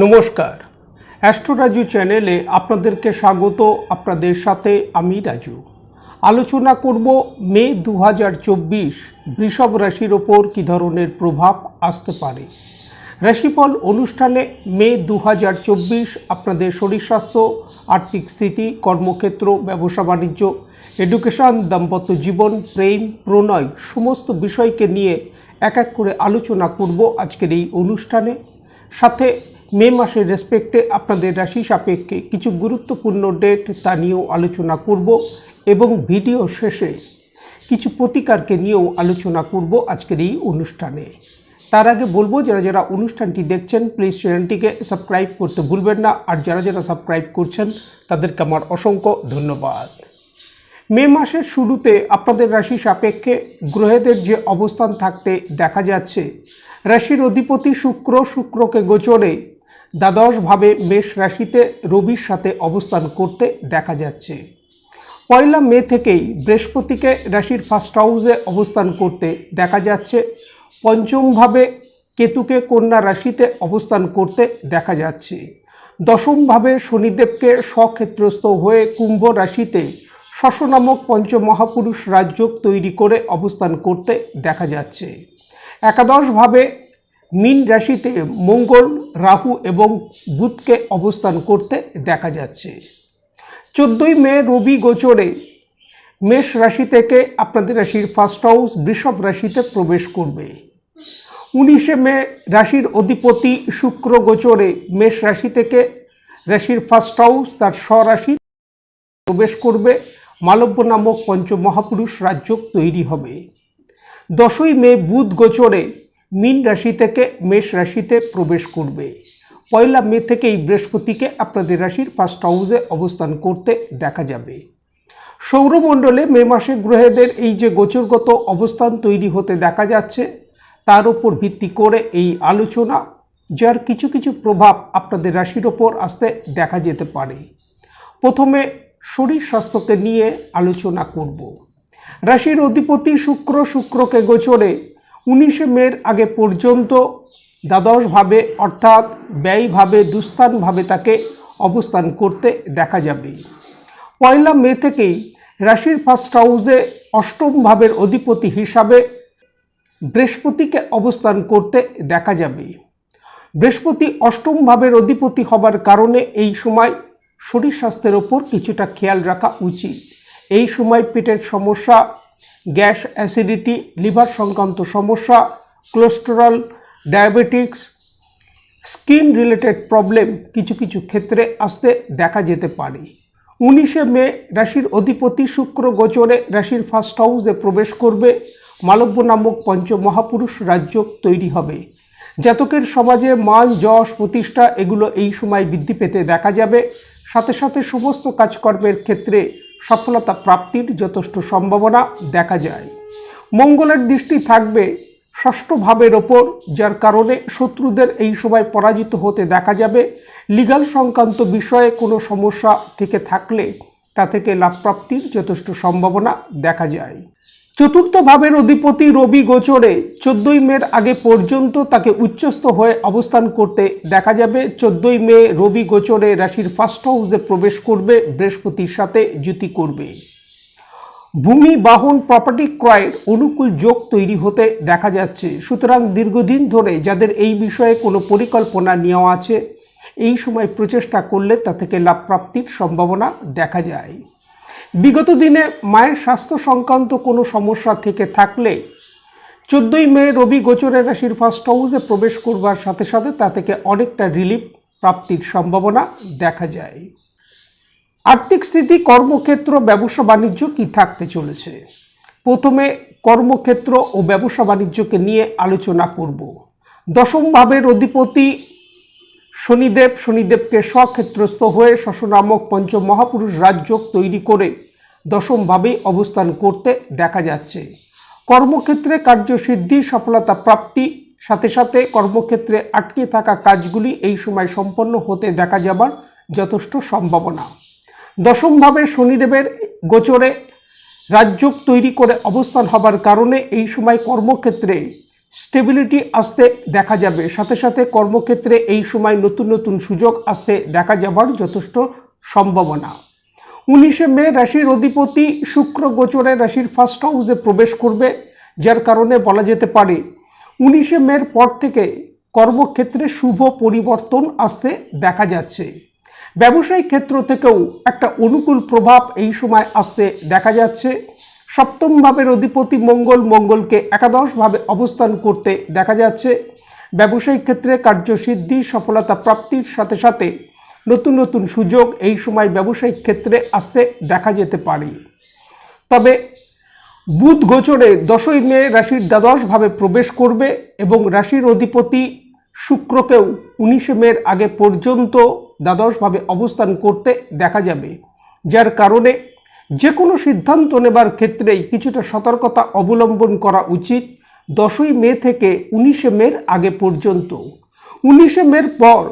নমস্কার, অ্যাস্ট্রো রাজু চ্যানেলে আপনাদেরকে স্বাগত। আপনাদের সাথে আমি রাজু। আলোচনা করব মে 2024 বৃষভ রাশির ওপর কী ধরনের প্রভাব আসতে পারে। রাশিফল অনুষ্ঠানে মে 2024 আপনাদের শরীর স্বাস্থ্য, আর্থিক স্থিতি, কর্মক্ষেত্র, ব্যবসা বাণিজ্য, এডুকেশন, দাম্পত্য জীবন, প্রেম, প্রণয় সমস্ত বিষয়কে নিয়ে এক এক করে আলোচনা করব আজকের এই অনুষ্ঠানে। সাথে মে মাসের রেসপেক্টে আপনাদের রাশি সাপেক্ষে কিছু গুরুত্বপূর্ণ ডেট তা নিয়েও আলোচনা করব এবং ভিডিও শেষে কিছু প্রতিকারকে নিয়েও আলোচনা করব আজকের এই অনুষ্ঠানে। তার আগে বলবো, যারা যারা অনুষ্ঠানটি দেখছেন প্লিজ চ্যানেলটিকে সাবস্ক্রাইব করতে ভুলবেন না, আর যারা যারা সাবস্ক্রাইব করছেন তাদেরকে আমার অসংখ্য ধন্যবাদ। মে মাসের শুরুতে আপনাদের রাশি সাপেক্ষে গ্রহেদের যে অবস্থান থাকতে দেখা যাচ্ছে, রাশির অধিপতি শুক্রকে গোচরে দ্বাদশভাবে মেষ রাশিতে রবির সাথে অবস্থান করতে দেখা যাচ্ছে। পয়লা মে থেকেই বৃহস্পতিকে রাশির ফার্স্ট হাউসে অবস্থান করতে দেখা যাচ্ছে। পঞ্চমভাবে কেতুকে কন্যা রাশিতে অবস্থান করতে দেখা যাচ্ছে। দশমভাবে শনিদেবকে স্বক্ষেত্রস্থ হয়ে কুম্ভ রাশিতে শশ নামক পঞ্চমহাপুরুষ রাজযোগ তৈরি করে অবস্থান করতে দেখা যাচ্ছে। একাদশভাবে মীন রাশিতে মঙ্গল, রাহু এবং বুধকে অবস্থান করতে দেখা যাচ্ছে। 14ই মে রবি গোচরে মেষ রাশি থেকে আপনাদের রাশির ফার্স্ট হাউস বৃষভ রাশিতে প্রবেশ করবে। 19শে মে রাশির অধিপতি শুক্র গোচরে মেষ রাশি থেকে রাশির ফার্স্ট হাউস তার স্বরাশি প্রবেশ করবে। মালব্য নামক পঞ্চমহাপুরুষ রাজযোগ তৈরি হবে। 10ই মে বুধ গোচরে মীন রাশি থেকে মেষ রাশিতে প্রবেশ করবে। পয়লা মে থেকেই বৃহস্পতিকে আপনাদের রাশির ফার্স্ট হাউসে অবস্থান করতে দেখা যাবে। সৌরমণ্ডলে মে মাসে গ্রহেদের এই যে গোচরগত অবস্থান তৈরি হতে দেখা যাচ্ছে, তার উপর ভিত্তি করে এই আলোচনা, যার কিছু কিছু প্রভাব আপনাদের রাশির ওপর আসতে দেখা যেতে পারে। প্রথমে শরীর স্বাস্থ্যকে নিয়ে আলোচনা করব। রাশির অধিপতি শুক্রকে গোচরে 19শে মের আগে পর্যন্ত দ্বাদশভাবে অর্থাৎ ব্যয়ভাবে দুস্থানভাবে তাকে অবস্থান করতে দেখা যাবে। পয়লা মে থেকেই রাশির ফার্স্ট হাউসে অষ্টম ভাবের অধিপতি হিসাবে বৃহস্পতিকে অবস্থান করতে দেখা যাবে। বৃহস্পতি অষ্টম ভাবের অধিপতি হবার কারণে এই সময় শরীর স্বাস্থ্যের ওপর কিছুটা খেয়াল রাখা উচিত। এই সময় পেটের সমস্যা, গ্যাস, অ্যাসিডিটি, লিভার সংক্রান্ত সমস্যা, cholesterol, diabetics, skin related problem কিছু কিছু ক্ষেত্রে আসতে দেখা যেতে পারে। 19শে মে রাশির অধিপতি শুক্র গোচরে রাশির ফার্স্ট হাউসে প্রবেশ করবে। মালব্য নামক পঞ্চমহাপুরুষ রাজযোগ তৈরি হবে। জাতকের সমাজে মান, যশ, প্রতিষ্ঠা এগুলো এই সময় বৃদ্ধি পেতে দেখা যাবে। সাথে সাথে সমস্ত কাজকর্মের ক্ষেত্রে সফলতা প্রাপ্তির যথেষ্ট সম্ভাবনা দেখা যায়। মঙ্গলের দৃষ্টি থাকবে ষষ্ঠ ভাবের ওপর, যার কারণে শত্রুদের এই সময় পরাজিত হতে দেখা যাবে। লিগাল সংক্রান্ত বিষয়ে কোনো সমস্যা থেকে থাকলে তা থেকে লাভ প্রাপ্তির যথেষ্ট সম্ভাবনা দেখা যায়। চতুর্থ ভাবের অধিপতি রবি গোচরে 14ই মের আগে পর্যন্ত তাকে উচ্চস্থ হয়ে অবস্থান করতে দেখা যাবে। 14ই মে রবি গোচরে রাশির ফার্স্ট হাউসে প্রবেশ করবে, বৃহস্পতির সাথে যুতি করবে। ভূমি, বাহন, প্রপার্টি ক্রয়ের অনুকূল যোগ তৈরি হতে দেখা যাচ্ছে। সুতরাং দীর্ঘদিন ধরে যাদের এই বিষয়ে কোনো পরিকল্পনা নেওয়া আছে, এই সময় প্রচেষ্টা করলে তা থেকে লাভ প্রাপ্তির সম্ভাবনা দেখা যায়। বিগত দিনে মায়ের স্বাস্থ্য সংক্রান্ত কোনো সমস্যা থেকে থাকলে 14ই মে রবি গোচরে রাশির ফার্স্ট হাউসে প্রবেশ করবার সাথে সাথে তা থেকে অনেকটা রিলিফ প্রাপ্তির সম্ভাবনা দেখা যায়। আর্থিক স্থিতি, কর্মক্ষেত্র, ব্যবসা বাণিজ্য কি থাকতে চলেছে। প্রথমে কর্মক্ষেত্র ও ব্যবসা বাণিজ্যকে নিয়ে আলোচনা করব। দশম ভাবের অধিপতি শনিদেবকে স্বক্ষেত্রস্থ হয়ে শশ নামক পঞ্চমহাপুরুষ রাজযোগ তৈরি করে দশমভাবে অবস্থান করতে দেখা যাচ্ছে। কর্মক্ষেত্রে কার্যসিদ্ধি, সফলতা প্রাপ্তি, সাথে সাথে কর্মক্ষেত্রে আটকে থাকা কাজগুলি এই সময় সম্পন্ন হতে দেখা যাবার যথেষ্ট সম্ভাবনা। দশমভাবে শনিদেবের গোচরে রাজযোগ তৈরি করে অবস্থান হবার কারণে এই সময় কর্মক্ষেত্রে স্টেবিলিটি আসতে দেখা যাবে, সাথে সাথে কর্মক্ষেত্রে এই সময় নতুন নতুন সুযোগ আসতে দেখা যাবার যথেষ্ট সম্ভাবনা। 19শে মে রাশির অধিপতি শুক্র গোচরে রাশির ফার্স্ট হাউসে প্রবেশ করবে, যার কারণে বলা যেতে পারে 19শে মের পর থেকে কর্মক্ষেত্রে শুভ পরিবর্তন আসতে দেখা যাচ্ছে। ব্যবসায়িক ক্ষেত্র থেকেও একটা অনুকূল প্রভাব এই সময় আসতে দেখা যাচ্ছে। সপ্তম ভাবের অধিপতি মঙ্গলকে একাদশভাবে অবস্থান করতে দেখা যাচ্ছে। ব্যবসায়িক ক্ষেত্রে কার্যসিদ্ধি, সফলতা প্রাপ্তির সাথে সাথে নতুন নতুন সুযোগ এই সময় ব্যবসায়িক ক্ষেত্রে আসতে দেখা যেতে পারে। তবে বুধ গোচরে 10ই মে রাশির দ্বাদশভাবে প্রবেশ করবে এবং রাশির অধিপতি শুক্রকেও 19শে মের আগে পর্যন্ত দ্বাদশভাবে অবস্থান করতে দেখা যাবে, যার কারণে যে কোনো সিদ্ধান্ত নেবার ক্ষেত্রেই কিছুটা সতর্কতা অবলম্বন করা উচিত 10ই মে থেকে 19শে মের আগে পর্যন্ত। 19শে মের পর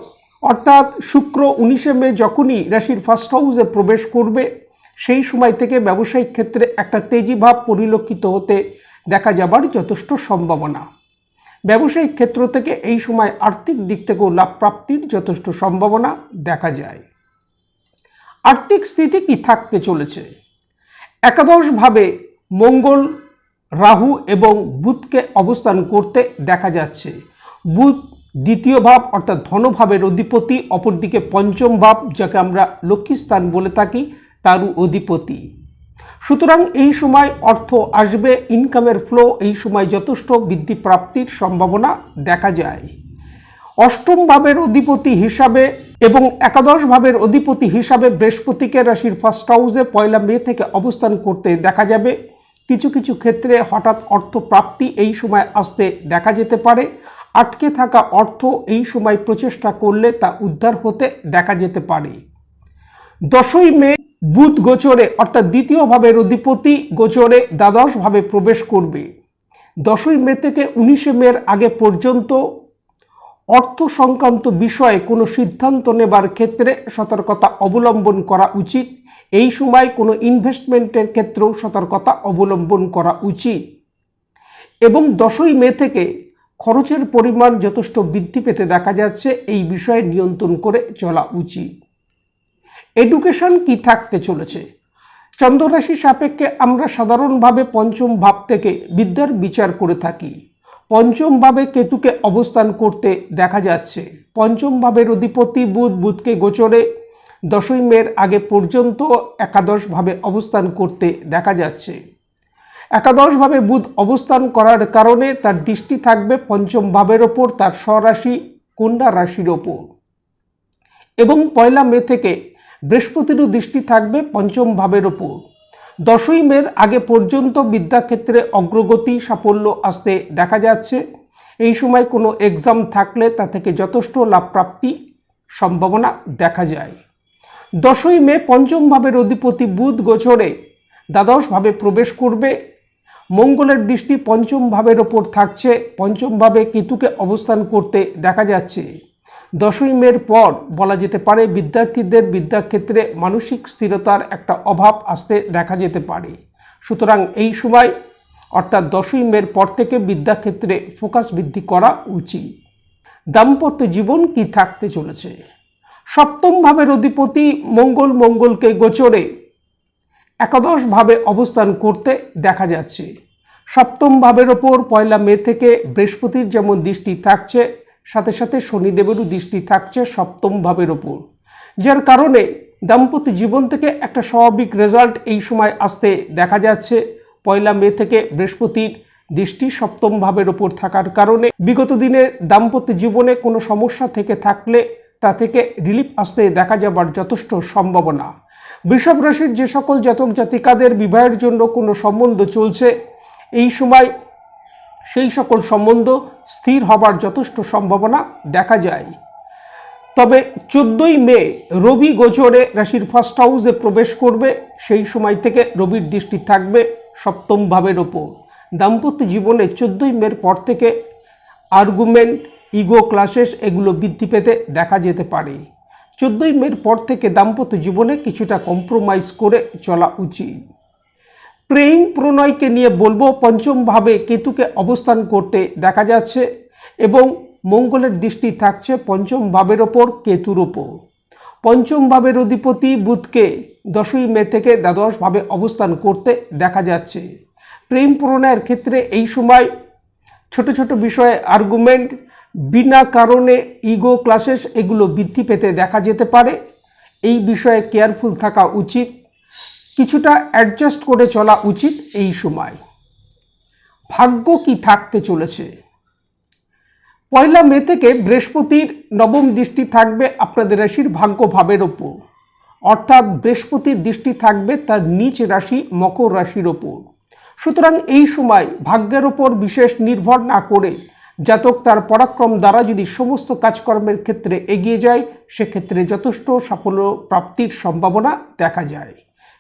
অর্থাৎ শুক্র 19শে মে যখনই রাশির ফার্স্ট হাউসে প্রবেশ করবে, সেই সময় থেকে ব্যবসায়িক ক্ষেত্রে একটা তেজিভাব পরিলক্ষিত হতে দেখা যাবার যথেষ্ট সম্ভাবনা। ব্যবসায়িক ক্ষেত্র থেকে এই সময় আর্থিক দিক থেকেও লাভ প্রাপ্তির যথেষ্ট সম্ভাবনা দেখা যায়। আর্থিক স্থিতি কি থাকতে চলেছে? একাদশভাবে মঙ্গল, রাহু এবং বুধকে অবস্থান করতে দেখা যাচ্ছে। বুধ দ্বিতীয় ভাব অর্থাৎ ধনভাবের অধিপতি, অপরদিকে পঞ্চম ভাব যাকে আমরা লক্ষ্মীস্থান বলে থাকি তারও অধিপতি। সুতরাং এই সময় অর্থ আসবে, ইনকামের ফ্লো এই সময় যথেষ্ট বৃদ্ধি প্রাপ্তির সম্ভাবনা দেখা যায়। অষ্টম ভাবের অধিপতি হিসাবে এবং একাদশ ভাবের অধিপতি হিসাবে বৃহস্পতিকে রাশির ফার্স্ট হাউসে 1 মে থেকে অবস্থান করতে দেখা যাবে। কিছু কিছু ক্ষেত্রে হঠাৎ অর্থ প্রাপ্তি এই সময় আসতে দেখা যেতে পারে। আটকে থাকা অর্থ এই সময় প্রচেষ্টা করলে তা উদ্ধার হতে দেখা যেতে পারে। 10ই মে বুধ গোচরে অর্থাৎ দ্বিতীয় ভাবের অধিপতি গোচরে দ্বাদশভাবে প্রবেশ করবে। 10ই মে থেকে 19শে মের আগে পর্যন্ত অর্থ সংক্রান্ত বিষয়ে কোনো সিদ্ধান্ত নেবার ক্ষেত্রে সতর্কতা অবলম্বন করা উচিত। এই সময় কোনো ইনভেস্টমেন্টের ক্ষেত্রেও সতর্কতা অবলম্বন করা উচিত এবং 10ই মে থেকে খরচের পরিমাণ যথেষ্ট বৃদ্ধি পেতে দেখা যাচ্ছে, এই বিষয়ে নিয়ন্ত্রণ করে চলা উচিত। এডুকেশন কি থাকতে চলেছে? চন্দ্ররাশি সাপেক্ষে আমরা সাধারণভাবে পঞ্চম ভাব থেকে বিদ্যার বিচার করে থাকি। পঞ্চম ভাবে কেতুকে অবস্থান করতে দেখা যাচ্ছে। পঞ্চম ভাবের অধিপতি বুধকে গোচরে 10ই মের আগে পর্যন্ত একাদশভাবে অবস্থান করতে দেখা যাচ্ছে। একাদশভাবে বুধ অবস্থান করার কারণে তার দৃষ্টি থাকবে পঞ্চম ভাবের ওপর, তার স্বরাশি কন্যা রাশির ওপর এবং 1 মে থেকে বৃহস্পতিরও দৃষ্টি থাকবে পঞ্চম ভাবের ওপর। 10ই মের আগে পর্যন্ত বিদ্যাক্ষেত্রে অগ্রগতি, সাফল্য আসতে দেখা যাচ্ছে। এই সময় কোনো এক্সাম থাকলে তা থেকে যথেষ্ট লাভ প্রাপ্তি সম্ভাবনা দেখা যায়। 10ই মে পঞ্চম ভাবের অধিপতি বুধ গোচরে দ্বাদশভাবে প্রবেশ করবে। মঙ্গলের দৃষ্টি পঞ্চম ভাবের ওপর থাকছে। পঞ্চম ভাবে কেতুকে অবস্থান করতে দেখা যাচ্ছে। 10ই মের পর বলা যেতে পারে বিদ্যার্থীদের বিদ্যাক্ষেত্রে মানসিক স্থিরতার একটা অভাব আসতে দেখা যেতে পারে। সুতরাং এই সময় অর্থাৎ 10ই মের পর থেকে বিদ্যাক্ষেত্রে ফোকাস বৃদ্ধি করা উচিত। দাম্পত্য জীবন কি থাকতে চলেছে? সপ্তম ভাবের অধিপতি মঙ্গলকে গোচরে একাদশভাবে অবস্থান করতে দেখা যাচ্ছে। সপ্তম ভাবের ওপর 1 মে থেকে বৃহস্পতির যেমন দৃষ্টি থাকছে, সাথে সাথে শনিদেবেরও দৃষ্টি থাকছে সপ্তম ভাবের ওপর, যার কারণে দাম্পত্য জীবন থেকে একটা স্বাভাবিক রেজাল্ট এই সময় আসতে দেখা যাচ্ছে। 1 মে থেকে বৃহস্পতির দৃষ্টি সপ্তম ভাবের ওপর থাকার কারণে বিগত দিনে দাম্পত্য জীবনে কোনো সমস্যা থেকে থাকলে তা থেকে রিলিফ আসতে দেখা যাবার যথেষ্ট সম্ভাবনা। বৃষভ রাশির যে সকল জাতক জাতিকাদের বিবাহের জন্য কোনো সম্বন্ধ চলছে, এই সময় সেই সকল সম্বন্ধ স্থির হবার যথেষ্ট সম্ভাবনা দেখা যায়। তবে 14ই মে রবি গোচরে রাশির ফার্স্ট হাউসে প্রবেশ করবে। সেই সময় থেকে রবির দৃষ্টি থাকবে সপ্তম ভাবের ওপর। দাম্পত্য জীবনে 14ই মের পর থেকে আর্গুমেন্ট, ইগো ক্লাশেস এগুলো বৃদ্ধি পেতে দেখা যেতে পারে। 14ই মের পর থেকে দাম্পত্য জীবনে কিছুটা কম্প্রোমাইজ করে চলা উচিত। প্রেম প্রণয়কে নিয়ে বলবো, পঞ্চম ভাবে কেতুকে অবস্থান করতে দেখা যাচ্ছে এবং মঙ্গলের দৃষ্টি থাকছে পঞ্চম ভাবের ওপর, কেতুর ওপর। পঞ্চম ভাবের অধিপতি বুধকে 10ই মে থেকে দ্বাদশ ভাবে অবস্থান করতে দেখা যাচ্ছে। প্রেম প্রণয়ের ক্ষেত্রে এই সময় ছোট ছোট বিষয়ে আর্গুমেন্ট, বিনা কারণে ইগো ক্লাশেস এগুলো বৃদ্ধি পেতে দেখা যেতে পারে। এই বিষয়ে কেয়ারফুল থাকা উচিত, কিছুটা অ্যাডজাস্ট করে চলা উচিত এই সময়। ভাগ্য কি থাকতে চলেছে? 1 মে থেকে বৃহস্পতির নবম দৃষ্টি থাকবে আপনাদের রাশির ভাগ্য ভাবের ওপর, অর্থাৎ বৃহস্পতির দৃষ্টি থাকবে তার নিচ রাশি মকর রাশির ওপর। সুতরাং এই সময় ভাগ্যের ওপর বিশেষ নির্ভর না করে জাতক তার পরাক্রম দ্বারা যদি সমস্ত কাজকর্মের ক্ষেত্রে এগিয়ে যায়, সেক্ষেত্রে যথেষ্ট সাফল্য প্রাপ্তির সম্ভাবনা দেখা যায়।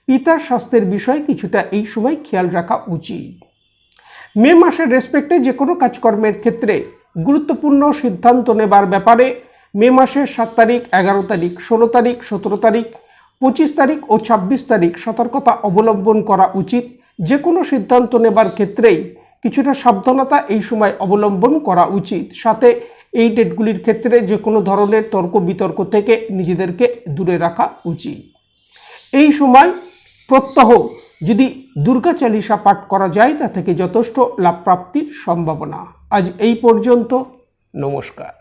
পিতার স্বাস্থ্যের বিষয়ে কিছুটা এই সময় খেয়াল রাখা উচিত। মে মাসের রেসপেক্টে যে কোনো কাজকর্মের ক্ষেত্রে গুরুত্বপূর্ণ সিদ্ধান্ত নেবার ব্যাপারে মে মাসের 7 তারিখ, 11 তারিখ, 16 তারিখ, 17 তারিখ, 25 তারিখ ও 26 তারিখ সতর্কতা অবলম্বন করা উচিত। যে কোনো সিদ্ধান্ত নেবার ক্ষেত্রেই কিছুটা সাবধানতা এই সময় অবলম্বন করা উচিত। সাথে এই ডেটগুলির ক্ষেত্রে যে কোনো ধরনের তর্ক বিতর্ক থেকে নিজেদেরকে দূরে রাখা উচিত। এই সময় প্রত্যহ যদি দুর্গা চালিসা পাঠ করা যায়, তা থেকে যথেষ্ট লাভ প্রাপ্তির সম্ভাবনা। আজ এই পর্যন্ত, নমস্কার।